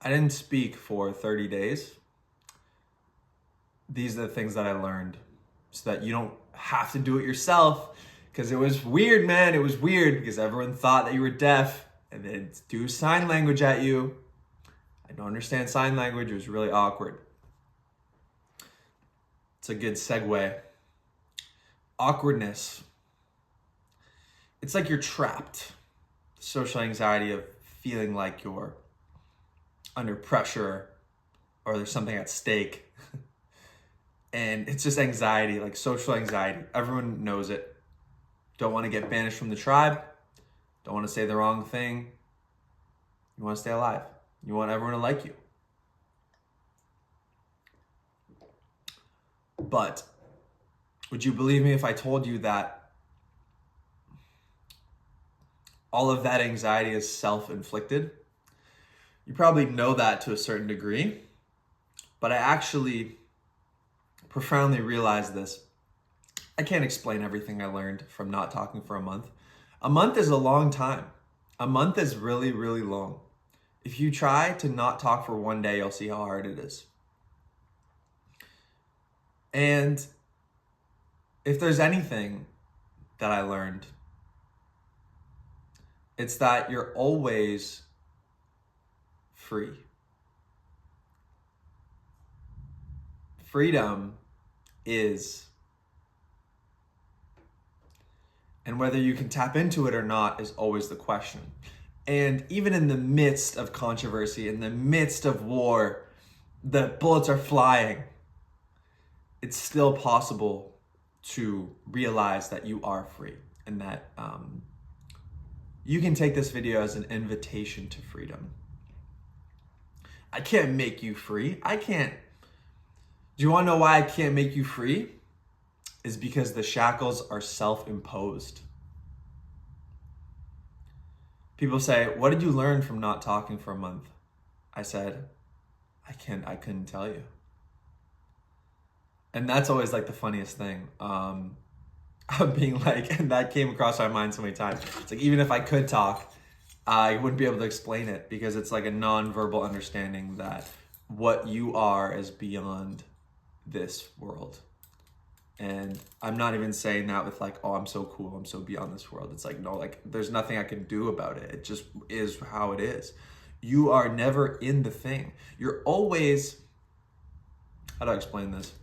I didn't speak for 30 days. These are the things that I learned so that you don't have to do it yourself. Because it was weird, man. It was weird because everyone thought that you were deaf and they'd do sign language at you. I don't understand sign language. It was really awkward. It's a good segue. Awkwardness. It's like you're trapped. Social anxiety of feeling like you're under pressure or there's something at stake. And it's just anxiety, like social anxiety. Everyone knows it. Don't want to get banished from the tribe. Don't want to say the wrong thing. You want to stay alive. You want everyone to like you. But would you believe me if I told you that all of that anxiety is self-inflicted? You probably know that to a certain degree, but I actually profoundly realized this. I can't explain everything I learned from not talking for a month. A month is a long time. A month is really, really long. If you try to not talk for one day, you'll see how hard it is. And if there's anything that I learned, it's that you're always free. Freedom is, and whether you can tap into it or not is always the question. And even in the midst of controversy, in the midst of war, the bullets are flying, it's still possible to realize that you are free and that you can take this video as an invitation to freedom. I can't make you free. I can't. Do you want to know why I can't make you free? Is because the shackles are self-imposed. People say, what did you learn from not talking for a month? I said, I couldn't tell you. And that's always like the funniest thing. Of being like, and that came across my mind so many times. It's like, even if I could talk, I wouldn't be able to explain it because it's like a non-verbal understanding that what you are is beyond this world. And I'm not even saying that with like, oh, I'm so cool, I'm so beyond this world. It's like, no, like there's nothing I can do about it. It just is how it is. You are never in the thing. You're always, how do I explain this?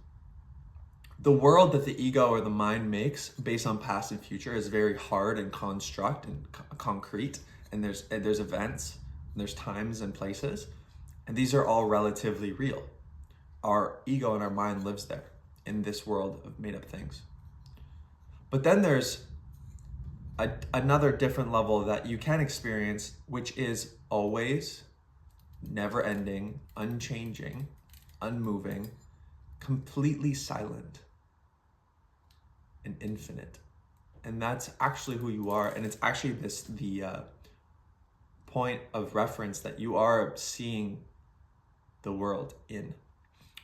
The world that the ego or the mind makes based on past and future is very hard and construct and concrete. And there's events, and there's times and places. And these are all relatively real. Our ego and our mind lives there in this world of made up things. But then there's another different level that you can experience, which is always never ending, unchanging, unmoving, completely silent, and infinite. And that's actually who you are. And it's actually the point of reference that you are seeing the world in.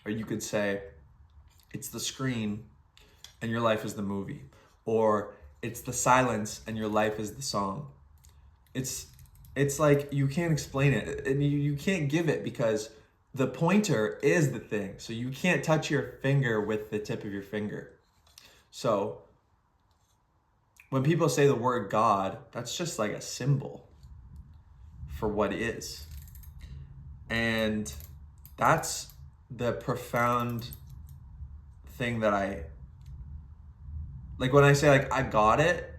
Or you could say, it's the screen and your life is the movie. Or it's the silence and your life is the song. It's like you can't explain it. And you can't give it because the pointer is the thing. So you can't touch your finger with the tip of your finger. So when people say the word God, that's just like a symbol for what is. And that's the profound thing that I, like when I say like I got it,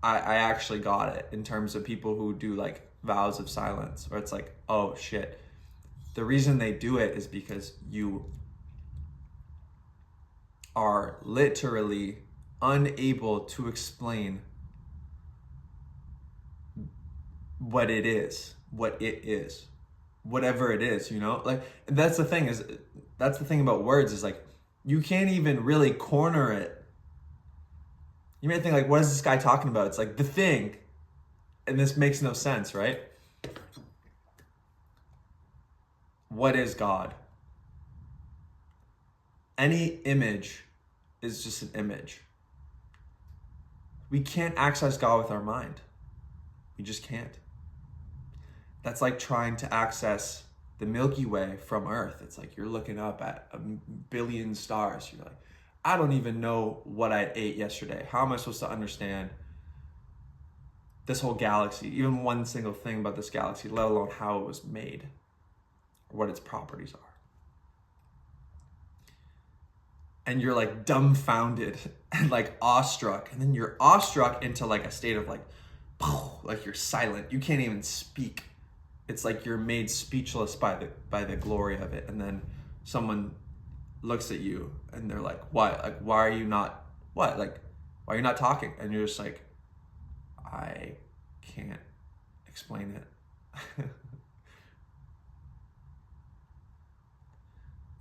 I actually got it in terms of people who do like vows of silence, where it's like, oh shit. The reason they do it is because you are literally unable to explain what it is, whatever it is, you know? Like, that's the thing about words is like, you can't even really corner it. You may think like, what is this guy talking about? It's like the thing. And this makes no sense, right? What is God? Any image is just an image. We can't access God with our mind. We just can't. That's like trying to access the Milky Way from Earth. It's like you're looking up at a billion stars. You're like, I don't even know what I ate yesterday. How am I supposed to understand this whole galaxy, even one single thing about this galaxy, let alone how it was made or what its properties are? And you're like dumbfounded and like awestruck. And then you're awestruck into like a state of like you're silent. You can't even speak. It's like you're made speechless by the glory of it. And then someone looks at you and they're like, what? Like, why are you not, what? Like, why are you not talking? And you're just like, I can't explain it.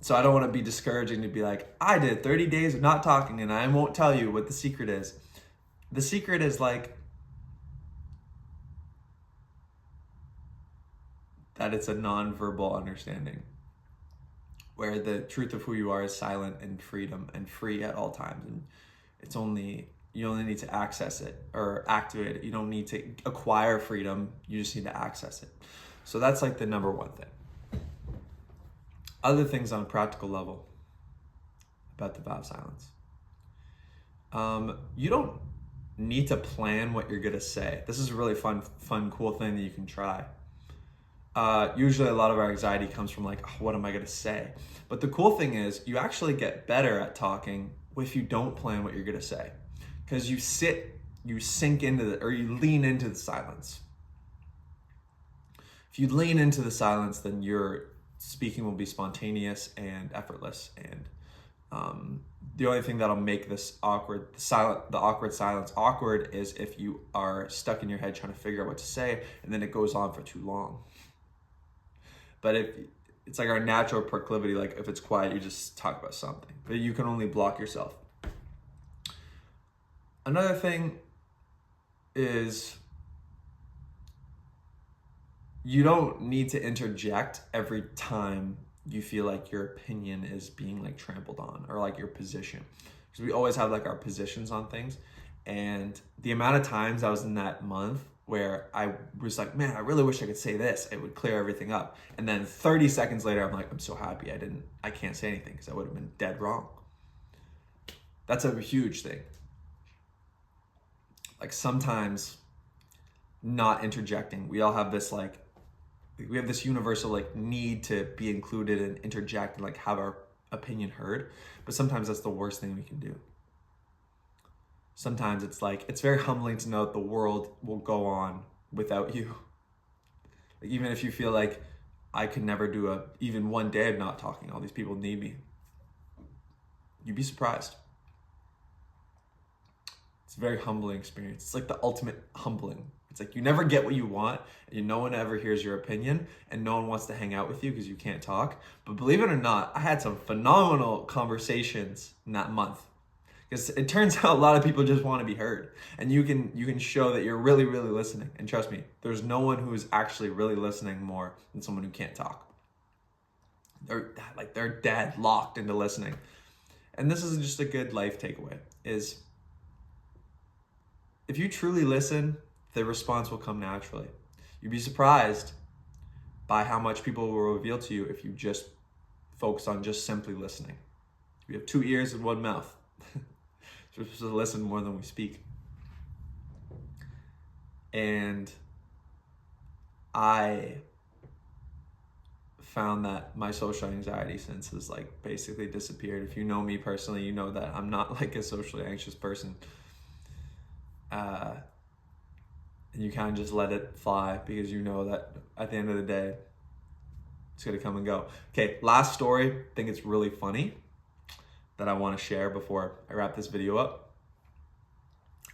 So I don't want to be discouraging to be like, I did 30 days of not talking and I won't tell you what the secret is. The secret is like that it's a non-verbal understanding where the truth of who you are is silent and freedom and free at all times. And you only need to access it or activate it. You don't need to acquire freedom. You just need to access it. So that's like the number one thing. Other things on a practical level about the vow of silence. You don't need to plan what you're gonna say. This is a really fun, cool thing that you can try. Usually a lot of our anxiety comes from like, oh, what am I gonna say? But the cool thing is you actually get better at talking if you don't plan what you're gonna say. Because you sink into or you lean into the silence. If you lean into the silence, then your speaking will be spontaneous and effortless. And the only thing that'll make this awkward, the awkward silence awkward is if you are stuck in your head trying to figure out what to say, and then it goes on for too long. But if it's like our natural proclivity, like if it's quiet, you just talk about something, but you can only block yourself. Another thing is you don't need to interject every time you feel like your opinion is being like trampled on or like your position. Because we always have like our positions on things. And the amount of times I was in that month where I was like, man, I really wish I could say this. It would clear everything up. And then 30 seconds later, I'm like, I'm so happy I can't say anything because I would have been dead wrong. That's a huge thing. Like sometimes not interjecting. We all have this we have this universal like need to be included and interject and like have our opinion heard. But sometimes that's the worst thing we can do. Sometimes it's like, it's very humbling to know that the world will go on without you. Like, even if you feel like I could never do even one day of not talking, all these people need me. You'd be surprised. It's a very humbling experience. It's like the ultimate humbling. It's like you never get what you want, and no one ever hears your opinion, and no one wants to hang out with you because you can't talk. But believe it or not, I had some phenomenal conversations in that month. Because it turns out a lot of people just want to be heard. And you can show that you're really, really listening. And trust me, there's no one who is actually really listening more than someone who can't talk. They're dead, locked into listening. And this is just a good life takeaway, is if you truly listen, the response will come naturally. You'd be surprised by how much people will reveal to you if you just focus on just simply listening. We have 2 ears and 1 mouth. So we're supposed to listen more than we speak. And I found that my social anxiety since has like basically disappeared. If you know me personally, you know that I'm not like a socially anxious person. And you kind of just let it fly because you know that at the end of the day, it's gonna come and go. Okay, last story. I think it's really funny that I want to share before I wrap this video up.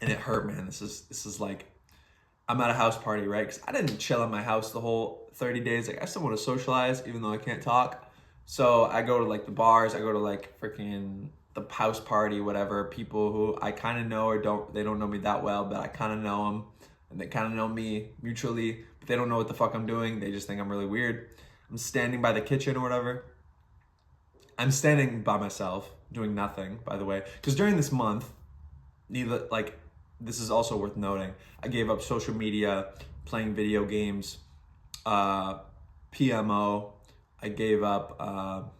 And it hurt, man. This is like, I'm at a house party, right? Because I didn't chill in my house the whole 30 days. Like, I still want to socialize, even though I can't talk. So I go to like the bars, I go to like freaking the house party, whatever. People who I kind of know or they don't know me that well, but I kind of know them. And they kind of know me mutually, but they don't know what the fuck I'm doing. They just think I'm really weird. I'm standing by the kitchen or whatever. I'm standing by myself, doing nothing, by the way. Because during this month, this is also worth noting, I gave up social media, playing video games, PMO. I gave up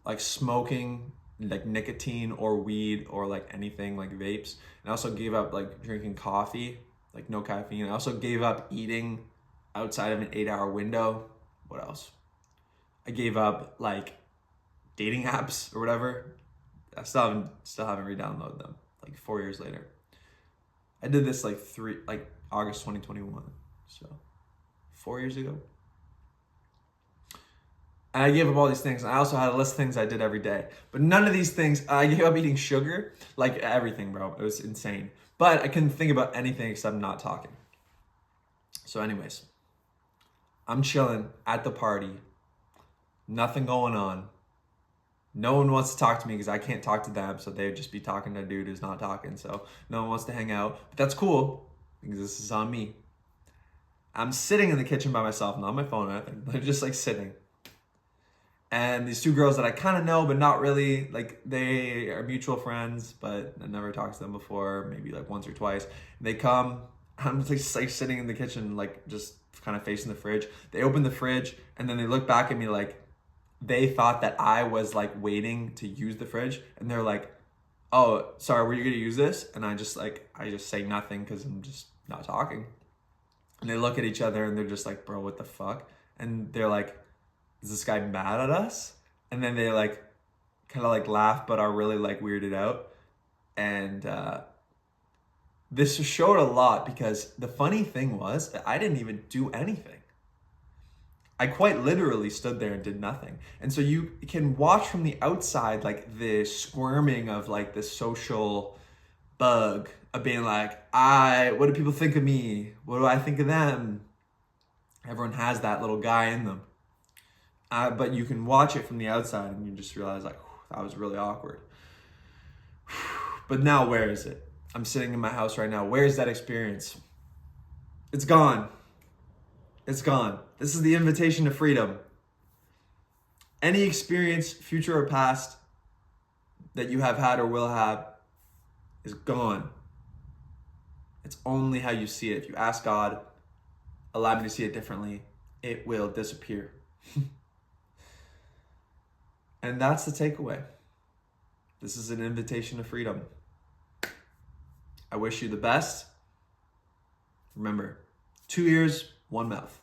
like smoking, like nicotine or weed or like anything like vapes. And I also gave up like drinking coffee, like no caffeine. I also gave up eating outside of an 8-hour window. What else? I gave up like dating apps or whatever. I still haven't re-downloaded them like 4 years later. I did this like August 2021. So 4 years ago. And I gave up all these things. And I also had a list of things I did every day. But none of these things, I gave up eating sugar, like everything, bro. It was insane. But I couldn't think about anything except not talking. So anyways, I'm chilling at the party. Nothing going on. No one wants to talk to me because I can't talk to them. So they would just be talking to a dude who's not talking. So no one wants to hang out. But that's cool because this is on me. I'm sitting in the kitchen by myself, not on my phone or anything. I'm just like sitting. And these two girls that I kind of know, but not really, like they are mutual friends, but I never talked to them before, maybe like once or twice. They come, I'm just like sitting in the kitchen, like just kind of facing the fridge. They open the fridge and then they look back at me like they thought that I was like waiting to use the fridge. And they're like, oh, sorry, were you gonna use this? And I just say nothing because I'm just not talking. And they look at each other and they're just like, bro, what the fuck? And they're like, is this guy mad at us? And then they like kind of like laugh but are really like weirded out. And this showed a lot because the funny thing was that I didn't even do anything. I quite literally stood there and did nothing. And so you can watch from the outside like the squirming of like the social bug of being like, what do people think of me? What do I think of them? Everyone has that little guy in them. But you can watch it from the outside and you just realize like, that was really awkward. But now where is it? I'm sitting in my house right now. Where is that experience? It's gone. It's gone. This is the invitation to freedom. Any experience, future or past, that you have had or will have is gone. It's only how you see it. If you ask God, allow me to see it differently, it will disappear. And that's the takeaway. This is an invitation to freedom. I wish you the best. Remember, 2 ears, 1 mouth.